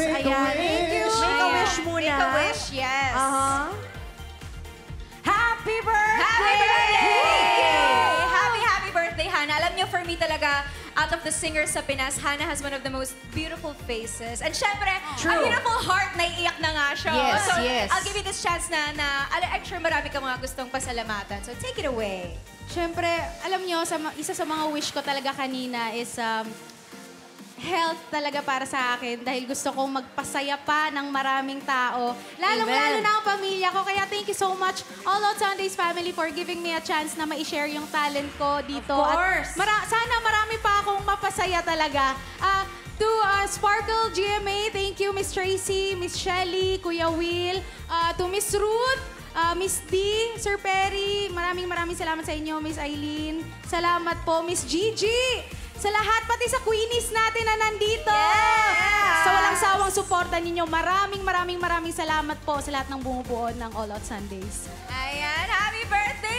Make a Ayan. wish. Make a wish muna. Make a wish, yes. Happy birthday! Happy birthday! Happy birthday, Hannah. Alam niyo, for me talaga, out of the singers sa Pinas, Hannah has one of the most beautiful faces. And syempre, a beautiful heart, naiiyak na nga siya. Yes, so, yes. I'll give you this chance na I'm sure marami ka mga gustong pasalamatan. So, take it away. Siyempre, alam nyo, isa sa mga wish ko talaga kanina is health talaga para sa akin dahil gusto kong magpasaya pa ng maraming tao. Lalong-lalo na ang pamilya ko. Kaya thank you so much, All Out Sundays family, for giving me a chance na ma-share yung talent ko dito. Of course. At sana marami pa akong mapasaya talaga. To Sparkle GMA, thank you, Miss Tracy, Miss Shelly, Kuya Will. To Miss Ruth, Miss D, Sir Perry, maraming salamat sa inyo, Miss Eileen. Salamat po, Miss Gigi. Sa lahat, pati sa Queenies natin na nandito. Yes! Sa walang sawang suporta ninyo, maraming salamat po sa lahat ng bumubuo ng All Out Sundays. Ayan, happy birthday!